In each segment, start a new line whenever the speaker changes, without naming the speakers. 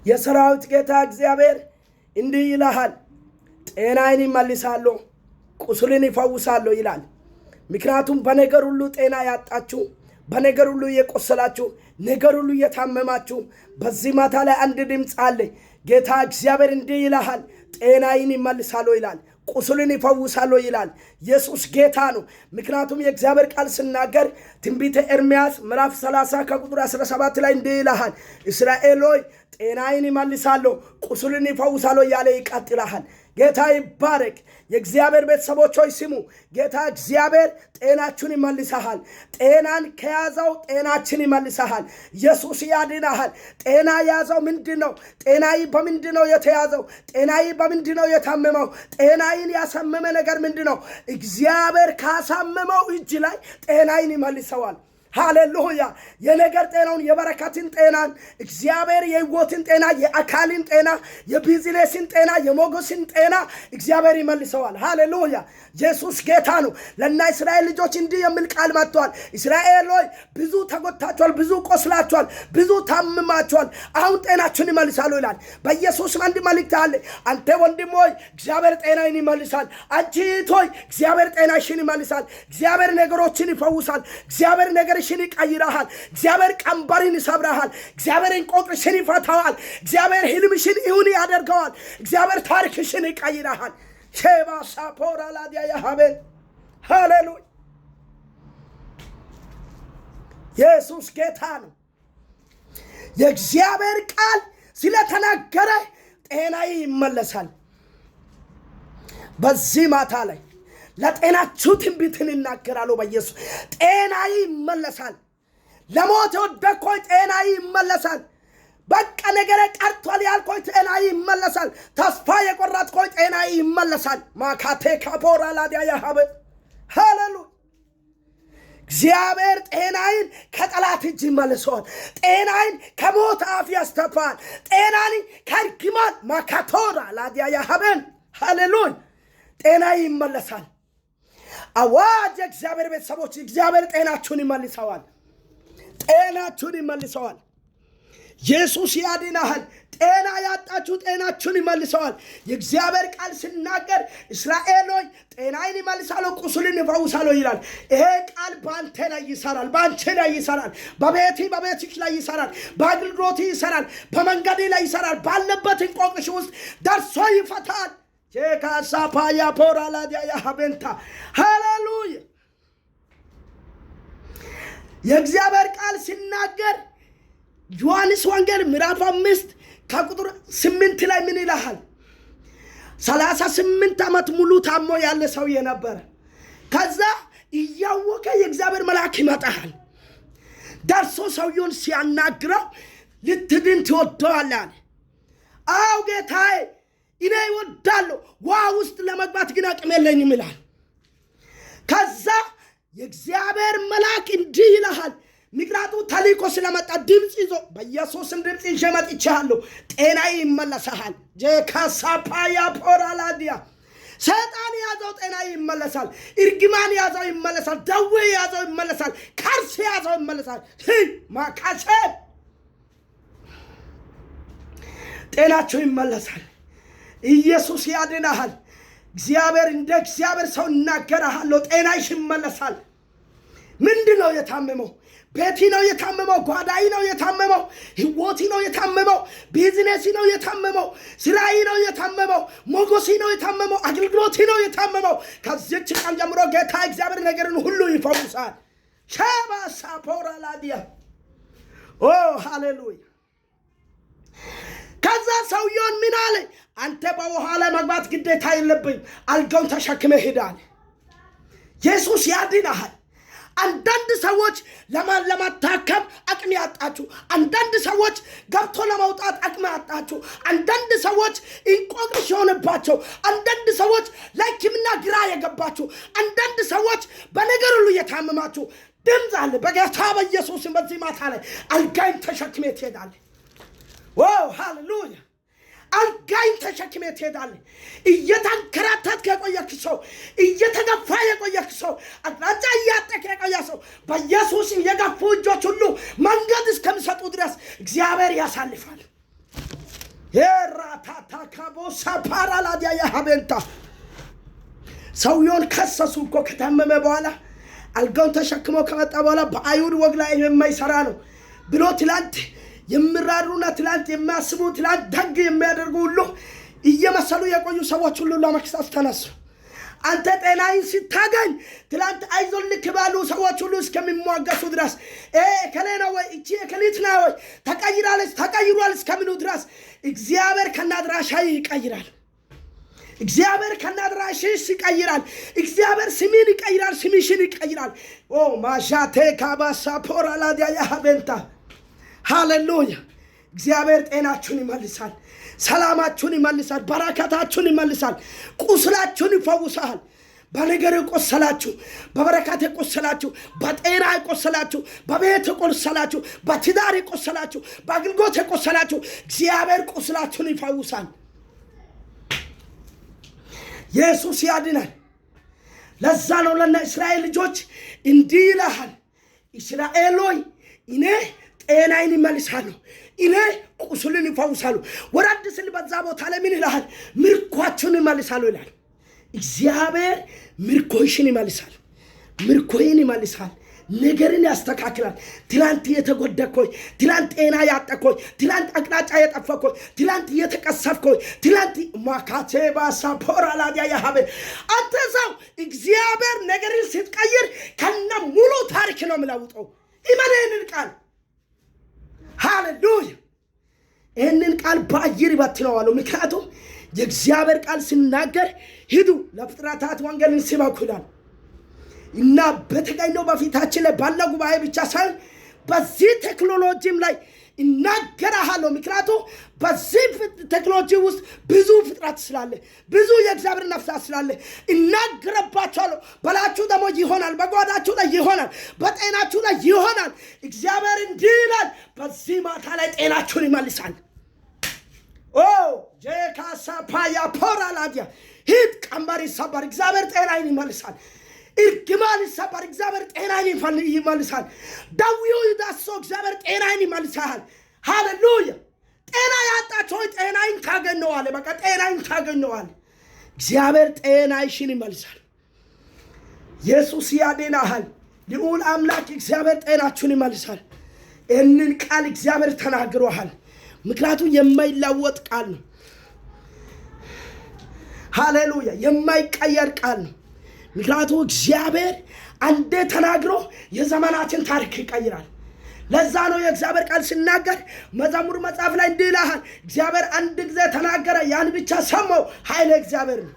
የሰራዊት ጌታ እግዚአብሔር እንዲህ ይልሃል፣ ጤናዬን ይመልሳለሁ፣ ቁስልን ይፈውሳለሁ ይላል። ምክንያቱም በነገር ሁሉ ጤና ያጣችሁ፣ በነገር ሁሉ የቆሰላችሁ፣ ነገር ሁሉ የታመማችሁ በዚህ ማታ ላይ አንድ ድምፅ አለ። ጌታ እግዚአብሔር እንዲህ ይልሃል፣ ጤናዬን ይመልሳለሁ ይላል፣ ቁስልን ይፈውሳለሁ ይላል። ኢየሱስ ጌታ ነው። ምክንያቱም የእግዚአብሔር ቃል ሲናገር ትንቢተ ኤርምያስ ምዕራፍ 30 ከቁጥር 17 ላይ እንዲህ ይልሃል፣ እስራኤል ሆይ ጤናዬን ይመልሳለሁ፣ ቁስልን ይፈውሳለሁ እያለ ይቀጥላል። ጌታ ይባረክ። የእግዚአብሔር ቤተሰቦች ሆይ ስሙ። ጌታ እግዚአብሔር ጤናችሁን ይመልሳል። ጤናን ከያዘው ጤናችን ይመልሳል። ኢየሱስ ያድናል። ጤና ያዘው ምንድን ነው? ጤናይ በምንድን ነው የተያዘው? ጤናይ በምንድን ነው የታመመው? ጤናይን ያሳመመ ነገር ምንድን ነው? እግዚአብሔር ካሳመመው እጅ ላይ ጤናይን ይመልሰዋል። ሃሌሉያ። የነገር ጤናውን፣ የበረከትን ጤናን እግዚአብሔር የህይወትን ጤና፣ የአካልን ጤና፣ የቢዝነስን ጤና፣ የሞገስን ጤና እግዚአብሔር ይመልሰዋል። ሃሌሉያ። ኢየሱስ ጌታ ነው። ለና እስራኤል ልጆች እንዲህ የሚል ቃል መጥቷል። እስራኤል ሆይ ብዙ ተጎታችኋል፣ ብዙ ቆስላችኋል፣ ብዙ ታምማችኋል፣ አሁን ጤናችሁን ይመልሳሉ ይላል። በኢየሱስ አንድ መልእክት አለ። አንተ ወንድም ሆይ እግዚአብሔር ጤናን ይመልሳል። አንቺ እህት ሆይ እግዚአብሔር ጤናሽን ይመልሳል። እግዚአብሔር ነገሮችን ይፈውሳል። እግዚአብሔር ነገር ይቀይራል። እግዚአብሔር ቀንበርን ይሰብራል። እግዚአብሔር እንቆቅልሽን ይፈታዋል። እግዚአብሔር ህልምሽን እውን ያደርገዋል። እግዚአብሔር ታሪክሽን ይቀይራል። ሼባ ሳፖራ ላዲያ ያሃበን ሃሌሉያ። ኢየሱስ ጌታ ነው። የእግዚአብሔር ቃል ስለተናገረ ጤናዬ ይመለሳል። በዚህ ማታ ላይ ለጤናችሁ ትንቢትን ይናገራሉ። በኢየሱስ ጤናዬ ይመለሳል። ለሞት የወደቅኩኝ ጤናዬ ይመለሳል። በቃ ነገሬ ቀርቷል ያልኩኝ ጤናዬ ይመለሳል። ተስፋ የቆረጥኩኝ ጤናዬ ይመለሳል። ማካቴ ካፖራ ላዲያ ያሃበ ሃሌሉያ። እግዚአብሔር ጤናዬን ከጠላት እጅ ይመልሰዋል። ጤናዬን ከሞት አፍ ያስተፋል። ጤናዬን ከርግማን ማካቶራ ላዲያ ያሃበን ሃሌሉያ። ጤናዬ ይመለሳል። አዋጅ! እግዚአብሔር ቤተሰቦች እግዚአብሔር ጤናችሁን ይመልሰዋል። ጤናችሁን ይመልሰዋል። ኢየሱስ ያድናል። ጤና ያጣችሁ ጤናችሁን ይመልሰዋል። የእግዚአብሔር ቃል ሲናገር እስራኤል ሆይ ጤናዬን ይመልሳለሁ፣ ቁስልን ይፈውሳለሁ ይላል። ይሄ ቃል በአንተ ላይ ይሰራል፣ በአንቺ ላይ ይሰራል፣ በቤትሽ ላይ ይሰራል፣ በአገልግሎት ይሰራል፣ በመንገድ ላይ ይሰራል። ባለበት እንቆቅልሽ ውስጥ ደርሶ ይፈታል። ቼካሳፓያ ፖራላዲያ ያሃበንታ ሃሌሉያ። የእግዚአብሔር ቃል ሲናገር ዮሐንስ ወንጌል ምዕራፍ 5 ከቁጥር 8 ላይ ምን ይላል? 38 ዓመት ሙሉ ታሞ ያለ ሰው የነበረ ከዛ እያወቀ የእግዚአብሔር መልአክ ይመጣል። ደርሶ ሰውየውን ሲያናግረው ልትድን ትወደዋለህ አለ። አው ጌታዬ እኔ እወዳለሁ፣ ውሃ ውስጥ ለመግባት ግን አቅም የለኝም ይላል። ከዛ የእግዚአብሔር መልአክ እንዲህ ይልሃል፣ ምክንያቱ ተልኮ ስለመጣ ድምፅ ይዞ በኢየሱስም ድምፅ ይዤ መጥቻለሁ፣ ጤናዬ ይመለሳል። ጄካሳፓያ ፖራላዲያ ሰይጣን ያዘው ጤናዬ ይመለሳል። እርግማን ያዘው ይመለሳል። ደዌ ያዘው ይመለሳል። ከርስ ያዘው ይመለሳል። ማካሸ ጤናቸው ይመለሳል። ኢየሱስ ያድናል። እግዚአብሔር እንደ እግዚአብሔር ሰው እናገራለሁ፣ ጤናሽ ይመለሳል። ምንድን ነው የታመመው? ቤቲ ነው የታመመው፣ ጓዳይ ነው የታመመው፣ ህይወቲ ነው የታመመው፣ ቢዝነሲ ነው የታመመው፣ ስራይ ነው የታመመው፣ ሞገሲ ነው የታመመው፣ አገልግሎቲ ነው የታመመው። ከዚህች ቀን ጀምሮ ጌታ እግዚአብሔር ነገርን ሁሉ ይፈውሳል። ሻባሳ ፖራላዲያ ኦ ሃሌሉያ። ከዛ ሰውየውን ምን አለ? አንተ በውሃ ላይ መግባት ግዴታ የለብኝ፣ አልጋውን ተሸክመ ሄዳል። ኢየሱስ ያድናል። አንዳንድ ሰዎች ለማታከም አቅም ያጣችሁ፣ አንዳንድ ሰዎች ገብቶ ለመውጣት አቅም ያጣችሁ፣ አንዳንድ ሰዎች እንቆቅልሽ የሆነባቸው፣ አንዳንድ ሰዎች ለሕክምና ግራ የገባችሁ፣ አንዳንድ ሰዎች በነገር ሁሉ የታመማችሁ ድምፅ አለ። በጌታ በኢየሱስም በዚህ ማታ ላይ አልጋይን ተሸክሜ ትሄዳለህ። ዋው ሃሌሉያ። አልጋይን ተሸክሜ ትሄዳለህ። እየተንከራተትክ የቆየክ ሰው፣ እየተገፋ የቆየክ ሰው፣ አቅጣጫ እያጠክ የቆየ ሰው በኢየሱስም የገፉ እጆች ሁሉ መንገድ እስከሚሰጡ ድረስ እግዚአብሔር ያሳልፋል። የራታታ ካቦሳ ፓራላዲያ ያሃበንታ ሰውየውን ከሰሱ እኮ ከታመመ በኋላ አልጋውን ተሸክሞ ከመጣ በኋላ በአይሁድ ወግ ላይ የማይሰራ ነው ብሎ ትላንት የሚራሩና ትላንት የሚያስቡ ትላንት ደግ የሚያደርጉ ሁሉ እየመሰሉ የቆዩ ሰዎች ሁሉ ለመክሰስ ተነሱ። አንተ ጤናዬን ስታገኝ ትላንት አይዞን ልክ ባሉ ሰዎች ሁሉ እስከሚሟገሱ ድረስ እከሌ ነው ወይ እቺ እከሊት ነው ወይ ተቀይሯል እስከሚሉ ድረስ እግዚአብሔር ከናድራሻይ ይቀይራል። እግዚአብሔር ከናድራሽሽ ይቀይራል። እግዚአብሔር ስምን ይቀይራል፣ ስምሽን ይቀይራል። ኦ ማሻቴ ካባሳ ፖራላዲያ ያሃበንታ ሃሌሉያ። እግዚአብሔር ጤናችሁን ይመልሳል፣ ሰላማችሁን ይመልሳል፣ በረከታችሁን ይመልሳል፣ ቁስላችሁን ይፈውሳል። በነገር የቆሰላችሁ፣ በበረከት የቆሰላችሁ፣ በጤና የቆሰላችሁ፣ በቤት የቆሰላችሁ፣ በትዳር የቆሰላችሁ፣ በአገልግሎት የቆሰላችሁ እግዚአብሔር ቁስላችሁን ይፈውሳል። ኢየሱስ ያድናል። ለዛ ነው ለና እስራኤል ልጆች እንዲህ ይልሃል፣ እስራኤል ሆይ እኔ ጤናዬን ይመልሳለሁ፣ እኔ ቁስልን ይፈውሳለሁ። ወረድ ስል በዛ ቦታ ላይ ምን ይልሃል? ምርኳችሁን ይመልሳለሁ ይላል። እግዚአብሔር ምርኮሽን ይመልሳል፣ ምርኮይን ይመልሳል፣ ነገርን ያስተካክላል። ትላንት የተጎደኮይ፣ ትላንት ጤና ያጠኮይ፣ ትላንት አቅጣጫ የጠፈኮይ፣ ትላንት የተቀሰፍኮይ፣ ትላንት ማካቴ ባሳ ፖራላዲያ ያሃበ አንተ ሰው እግዚአብሔር ነገርን ስትቀይር ከነ ሙሉ ታሪክ ነው የሚለውጠው። ኢማንን ቃል ሃሌሉያ። ይህንን ቃል በአየር ይበትነዋለሁ። ምክንያቱም የእግዚአብሔር ቃል ሲናገር ሂዱ ለፍጥረታት ወንጌልን ስበኩ ይላል እና በተገኘው በፊታችን ላይ ባለ ጉባኤ ብቻ ሳይሆን በዚህ ቴክኖሎጂም ላይ እናገራለሁ። ምክንያቱም በዚህ ቴክኖሎጂ ውስጥ ብዙ ፍጥረት ስላለ፣ ብዙ የእግዚአብሔር ነፍሳት ስላለ እናገረባቸዋለሁ። በላችሁ ደግሞ ይሆናል፣ በጓዳችሁ ላይ ይሆናል፣ በጤናችሁ ላይ ይሆናል። እግዚአብሔር እንዲህ ይላል፣ በዚህ ማታ ላይ ጤናችሁን ይመልሳል። ኦ ጄካሳ ፓያ ፖራላዲያ ሂድ ቀንበር ይሰበር፣ እግዚአብሔር ጤናዬን ይመልሳል። እርግማን ይሰበር፣ እግዚአብሔር ጤናዬን ይመልሳል። ደዌው ይዳሶ፣ እግዚአብሔር ጤናዬን ይመልሳል። ሃሌሉያ። ጤና ያጣችሁ ጤናዬን ታገኘዋለህ። በቃ ጤናዬን ታገኘዋለህ። እግዚአብሔር ጤናሽን ይመልሳል። ኢየሱስ ያድናል። ልዑል አምላክ እግዚአብሔር ጤናችሁን ይመልሳል። ይህንን ቃል እግዚአብሔር ተናግሮሃል። ምክንያቱም የማይለወጥ ቃል ነው። ሃሌሉያ። የማይቀየር ቃል ነው። ምክንያቱም እግዚአብሔር አንዴ ተናግሮ የዘመናትን ታሪክ ይቀይራል። ለዛ ነው የእግዚአብሔር ቃል ሲናገር መዝሙር መጽሐፍ ላይ እንዲህ ይላል፣ እግዚአብሔር አንድ ጊዜ ተናገረ፣ ያን ብቻ ሰማው፣ ኃይለ እግዚአብሔር ነው።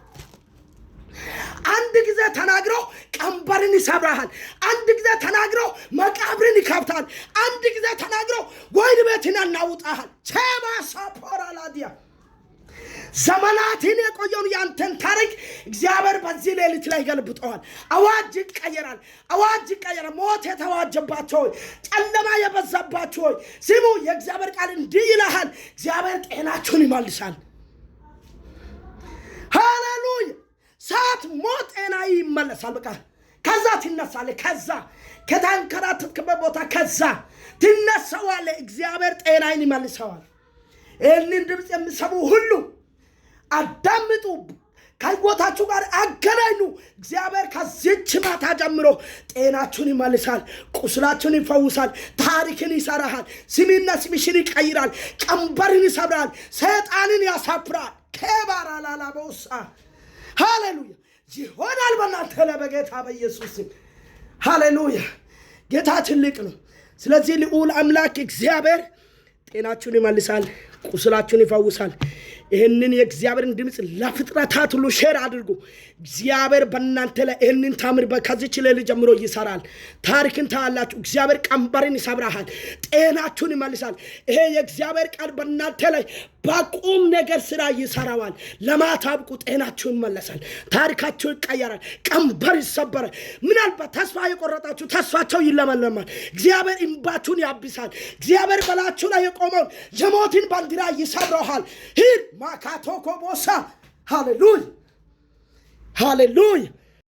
አንድ ጊዜ ተናግሮ ቀንበርን ይሰብራል። አንድ ጊዜ ተናግሮ መቃብርን ይከፍታል። አንድ ጊዜ ተናግሮ ወይን ቤትን ያናውጣል። ቼባሳ ፖራላዲያ ዘመናትን የቆየውን ያንተን ታሪክ እግዚአብሔር በዚህ ሌሊት ላይ ገልብጠዋል። አዋጅ ይቀየራል፣ አዋጅ ይቀየራል። ሞት የተዋጀባቸው ሆይ፣ ጨለማ የበዛባቸው ሆይ ስሙ፣ የእግዚአብሔር ቃል እንዲህ ይልሃል፣ እግዚአብሔር ጤናችሁን ይመልሳል። ሃሌሉያ። ሳት ሞት ጤና ይመለሳል። በቃ ከዛ ትነሳለህ። ከዛ ከታንከራተትክበት ቦታ ከዛ ትነሳዋለህ። እግዚአብሔር ጤናን ይመልሰዋል። ይህንን ድምፅ የሚሰሙ ሁሉ አዳምጡ፣ ከሕይወታችሁ ጋር አገናኙ። እግዚአብሔር ከዚች ማታ ጀምሮ ጤናችሁን ይመልሳል፣ ቁስላችሁን ይፈውሳል፣ ታሪክን ይሰራሃል፣ ስምና ስምሽን ይቀይራል፣ ቀንበርን ይሰብራል፣ ሰይጣንን ያሳፍራል። ከባራላላ በውሳ ሃሌሉያ ይሆናል በእናንተ ላይ በጌታ በኢየሱስ ስም። ሃሌሉያ። ጌታ ትልቅ ነው። ስለዚህ ልዑል አምላክ እግዚአብሔር ጤናችሁን ይመልሳል፣ ቁስላችሁን ይፈውሳል። ይህንን የእግዚአብሔርን ድምፅ ለፍጥረታት ሁሉ ሼር አድርጉ። እግዚአብሔር በእናንተ ላይ ይህንን ታምር ከዚች ሌሊት ጀምሮ ይሰራል። ታሪክን ታያላችሁ። እግዚአብሔር ቀንበርን ይሰብራሃል፣ ጤናችሁን ይመልሳል። ይሄ የእግዚአብሔር ቃል በእናንተ ላይ በቁም ነገር ስራ ይሰራዋል። ለማታ አብቁ። ጤናችሁ ይመለሳል፣ ታሪካችሁ ይቀየራል፣ ቀንበር ይሰበራል። ምናልባት ተስፋ የቆረጣችሁ ተስፋቸው ይለመለማል። እግዚአብሔር እንባችሁን ያብሳል። እግዚአብሔር በላችሁ ላይ የቆመውን የሞትን ባንዲራ ይሰብረዋል። ሂድ ማካቶኮ ቦሳ ሃሌሉያ ሃሌሉያ